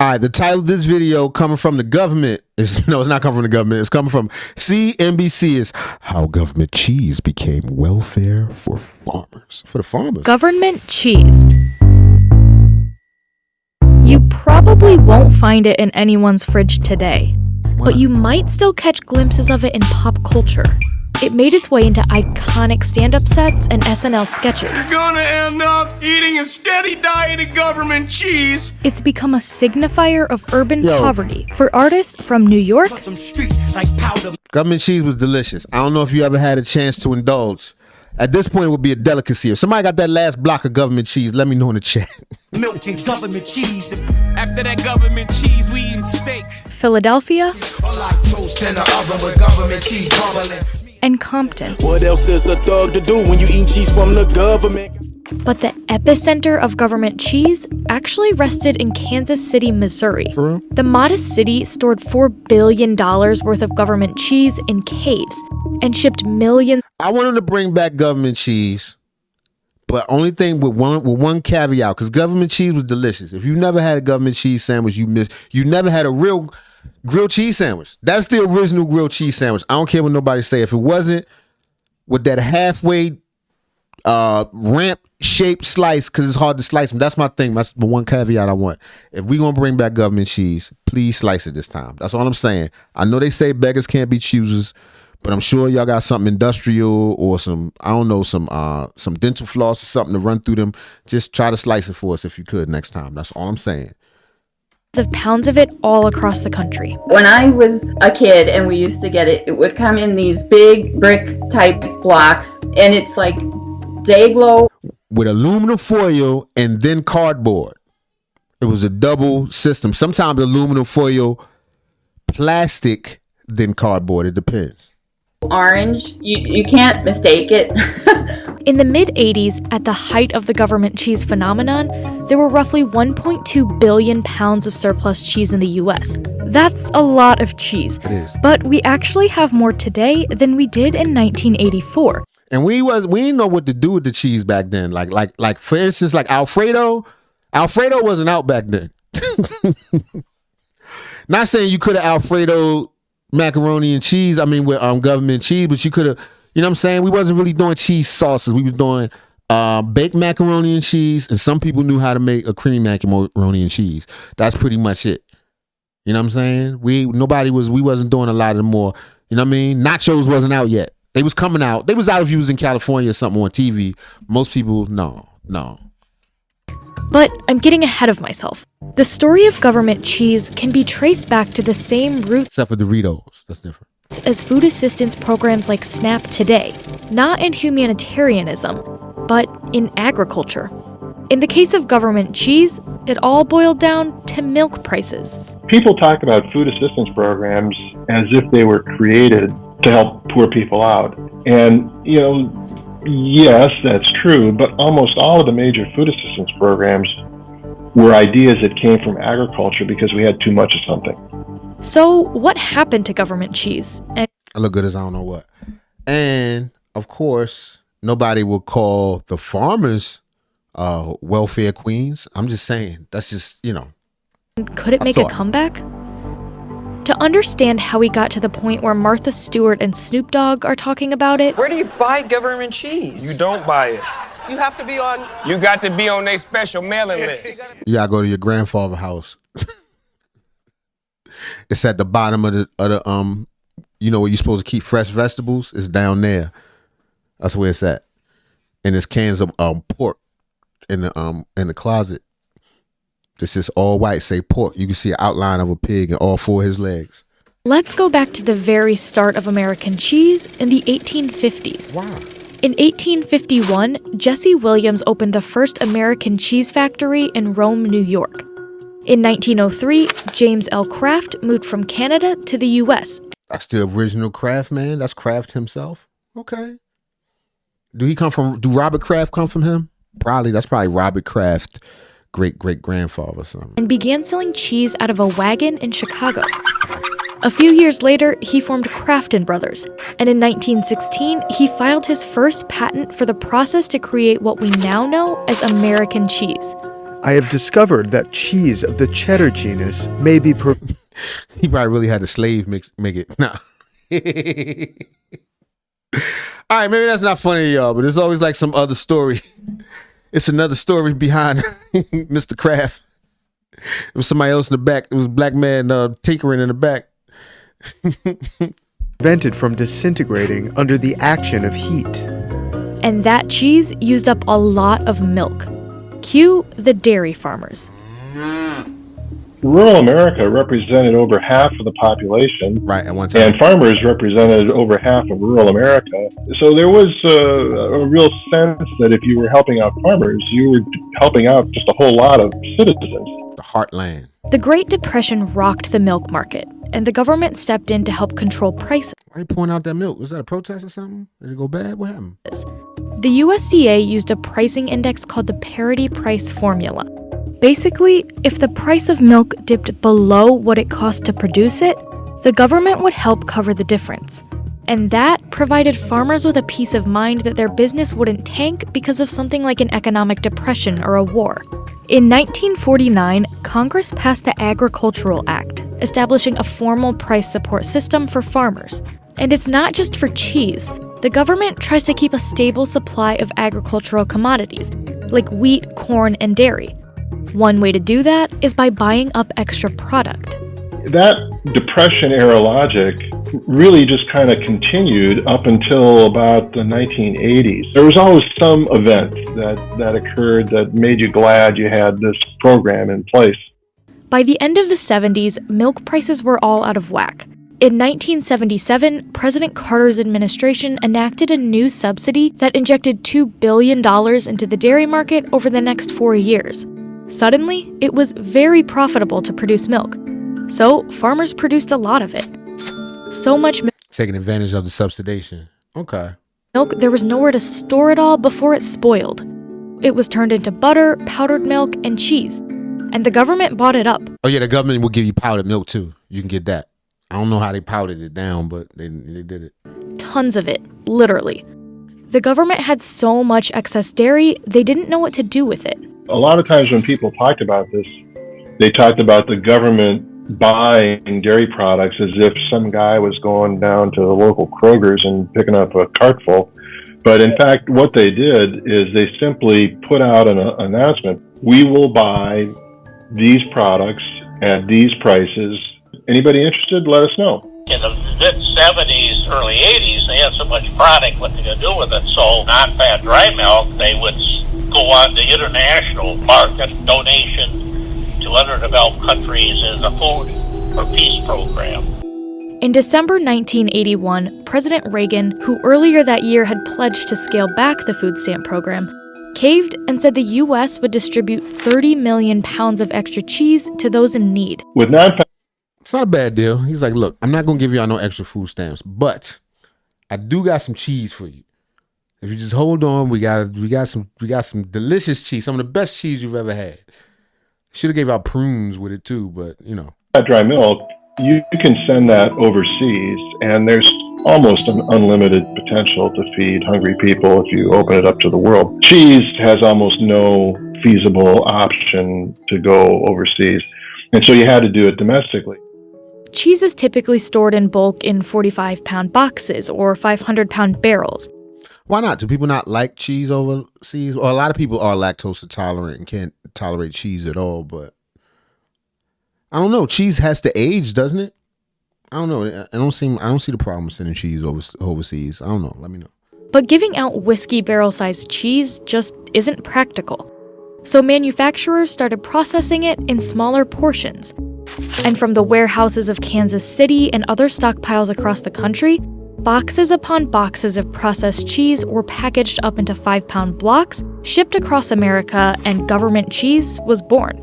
All right, the title of this video coming from the government is no, it's not coming from the government. It's coming from CNBC. Is how government cheese became welfare for farmers. For the farmers. Government cheese. You probably won't find it in anyone's fridge today, but you might still catch glimpses of it in pop culture. It made its way into iconic stand-up sets and SNL sketches. You're gonna end up eating a steady diet of government cheese. It's become a signifier of urban poverty for artists from New York. Government cheese was delicious. I don't know if you ever had a chance to indulge. At this point, it would be a delicacy. If somebody got that last block of government cheese, let me know in the chat. Milk and government cheese. After that government cheese, we eating steak. Philadelphia. Toast in the oven with government cheese bubbling. And Compton. What else is a thug to do when you eat cheese from the government? But the epicenter of government cheese actually rested in Kansas City, Missouri. For real? The modest city stored $4 billion worth of government cheese in caves and shipped millions. I want them to bring back government cheese, but only thing with one caveat, because government cheese was delicious. If you never had a government cheese sandwich, you never had a real grilled cheese sandwich. That's the original grilled cheese sandwich. I don't care what nobody say. If it wasn't with that halfway ramp shaped slice, because it's hard to slice them. That's my thing. That's the one caveat I want. If we gonna bring back government cheese, please slice it this time. That's all I'm saying. I know they say beggars can't be choosers, but I'm sure y'all got something industrial or some, I don't know, some dental floss or something to run through them. Just try to slice it for us if you could next time. That's all I'm saying. Of pounds of it all across the country. When I was a kid and we used to get it, it would come in these big brick type blocks, and it's like Day-Glo with aluminum foil and then cardboard. It was a double system. Sometimes aluminum foil, plastic, then cardboard. It depends. Orange. You can't mistake it. In the mid-'80s, at the height of the government cheese phenomenon, there were roughly 1.2 billion pounds of surplus cheese in the US. That's a lot of cheese. It is. But we actually have more today than we did in 1984. And we didn't know what to do with the cheese back then. Like for instance, like Alfredo. Alfredo wasn't out back then. Not saying you could have Alfredo macaroni and cheese. I mean, with government cheese, but you could have. You know what I'm saying? We wasn't really doing cheese sauces. We was doing baked macaroni and cheese, and some people knew how to make a cream macaroni and cheese. That's pretty much it. You know what I'm saying? We wasn't doing a lot of the more. You know what I mean? Nachos wasn't out yet. They was coming out. They was out if you was in California or something on TV. Most people, no. But I'm getting ahead of myself. The story of government cheese can be traced back to the same roots. Except for Doritos. That's different. As food assistance programs like SNAP today, not in humanitarianism, but in agriculture. In the case of government cheese, it all boiled down to milk prices. People talk about food assistance programs as if they were created to help poor people out. And, yes, that's true, but almost all of the major food assistance programs were ideas that came from agriculture because we had too much of something. So what happened to government cheese? I look good as I don't know what. And, of course, nobody will call the farmers welfare queens. I'm just saying. That's just, Could it make a comeback? To understand how we got to the point where Martha Stewart and Snoop Dogg are talking about it... Where do you buy government cheese? You don't buy it. You have to be on... You got to be on their special mailing list. You gotta go to your grandfather's house. It's at the bottom of the where you're supposed to keep fresh vegetables. It's down there. That's where it's at. And there's cans of pork in the closet. This is all white, say pork. You can see an outline of a pig and all four of his legs. Let's go back to the very start of American cheese in the 1850s. Wow. In 1851, Jesse Williams opened the first American cheese factory in Rome, New York. In 1903, James L. Kraft moved from Canada to the U.S. That's the original Kraft, man. That's Kraft himself. Okay. Do Robert Kraft come from him? That's probably Robert Kraft, great-great-grandfather or something. And began selling cheese out of a wagon in Chicago. A few years later, he formed Kraft & Brothers, and in 1916, he filed his first patent for the process to create what we now know as American cheese. I have discovered that cheese of the cheddar genus may be He probably really had a slave make it. Nah. All right, maybe that's not funny to y'all, but there's always like some other story. It's another story behind Mr. Kraft. It was somebody else in the back. It was a black man tinkering in the back. prevented from disintegrating under the action of heat. And that cheese used up a lot of milk. Cue the dairy farmers. Rural America represented over half of the population. Right, at one time. And farmers represented over half of rural America. So there was a real sense that if you were helping out farmers, you were helping out just a whole lot of citizens. The heartland. The Great Depression rocked the milk market, and the government stepped in to help control prices. Why are you pouring out that milk? Was that a protest or something? Did it go bad? What happened? The USDA used a pricing index called the parity price formula. Basically, if the price of milk dipped below what it cost to produce it, the government would help cover the difference. And that provided farmers with a peace of mind that their business wouldn't tank because of something like an economic depression or a war. In 1949, Congress passed the Agricultural Act, establishing a formal price support system for farmers. And it's not just for cheese. The government tries to keep a stable supply of agricultural commodities, like wheat, corn, and dairy. One way to do that is by buying up extra product. That Depression-era logic really just kind of continued up until about the 1980s. There was always some event that occurred that made you glad you had this program in place. By the end of the 70s, milk prices were all out of whack. In 1977, President Carter's administration enacted a new subsidy that injected $2 billion into the dairy market over the next 4 years. Suddenly, it was very profitable to produce milk. So, farmers produced a lot of it. So much milk. Taking advantage of the subsidization. Okay. There was nowhere to store it all before it spoiled. It was turned into butter, powdered milk, and cheese. And the government bought it up. Oh, yeah, the government will give you powdered milk, too. You can get that. I don't know how they powdered it down, but they did it. Tons of it, literally. The government had so much excess dairy, they didn't know what to do with it. A lot of times when people talked about this, they talked about the government buying dairy products as if some guy was going down to the local Kroger's and picking up a cart full. But in fact, what they did is they simply put out an announcement. We will buy these products at these prices. Anybody interested, let us know. In the mid-70s, early 80s, they had so much product, what they could do with it. So non-fat dry milk, they would go on the international market, donation to underdeveloped countries as a food for peace program. In December 1981, President Reagan, who earlier that year had pledged to scale back the food stamp program, caved and said the U.S. would distribute 30 million pounds of extra cheese to those in need. With non-fat, it's not a bad deal. He's like, look, I'm not going to give y'all no extra food stamps, but I do got some cheese for you. If you just hold on, we got some delicious cheese, some of the best cheese you've ever had. Should have gave out prunes with it too, but you know. That dry milk, you can send that overseas, and there's almost an unlimited potential to feed hungry people if you open it up to the world. Cheese has almost no feasible option to go overseas, and so you had to do it domestically. Cheese is typically stored in bulk in 45-pound boxes or 500-pound barrels. Why not? Do people not like cheese overseas? Or a lot of people are lactose intolerant and can't tolerate cheese at all, but I don't know. Cheese has to age, doesn't it? I don't know. I don't see the problem sending cheese overseas. I don't know. Let me know. But giving out whiskey barrel-sized cheese just isn't practical. So manufacturers started processing it in smaller portions. And from the warehouses of Kansas City and other stockpiles across the country, boxes upon boxes of processed cheese were packaged up into 5-pound blocks, shipped across America, and government cheese was born.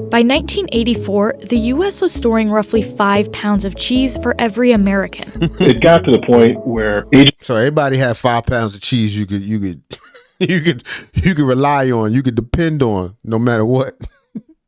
By 1984, the U.S. was storing roughly 5 pounds of cheese for every American. It got to the point where so everybody had 5 pounds of cheese you could rely on, you could depend on, no matter what.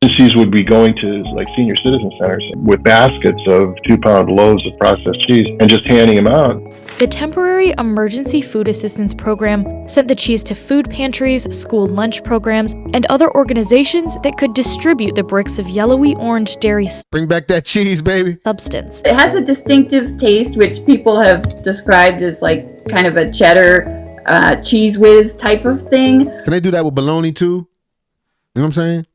agencies would be going to like senior citizen centers with baskets of 2-pound loaves of processed cheese and just handing them out. The temporary emergency food assistance program sent the cheese to food pantries, school lunch programs, and other organizations that could distribute the bricks of yellowy orange dairy Bring back that cheese, baby. substance. It has a distinctive taste, which people have described as like kind of a cheddar cheese whiz type of thing. Can they do that with bologna too? You know what I'm saying?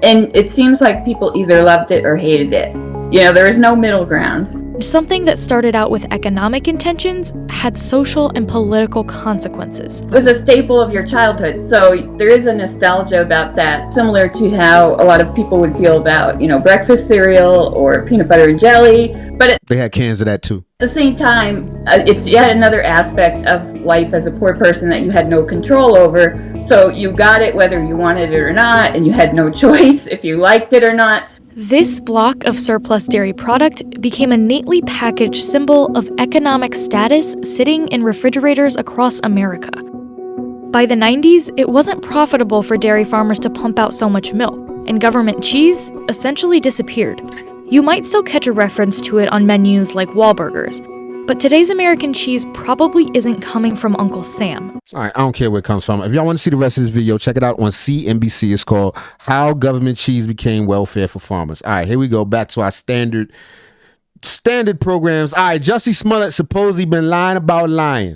And it seems like people either loved it or hated it. You know, there is no middle ground. Something that started out with economic intentions had social and political consequences. It was a staple of your childhood, so there is a nostalgia about that, similar to how a lot of people would feel about, you know, breakfast cereal or peanut butter and jelly. But They had cans of that too. at the same time, it's yet another aspect of life as a poor person that you had no control over. So you got it whether you wanted it or not, and you had no choice if you liked it or not. This block of surplus dairy product became a neatly packaged symbol of economic status sitting in refrigerators across America. By the 90s, it wasn't profitable for dairy farmers to pump out so much milk, and government cheese essentially disappeared. You might still catch a reference to it on menus like Wahlburgers, but today's American cheese probably isn't coming from Uncle Sam. All right, I don't care where it comes from. If y'all want to see the rest of this video, check it out on CNBC. It's called How Government Cheese Became Welfare for Farmers. All right, here we go. Back to our standard programs. All right, Jussie Smollett supposedly been lying about lying.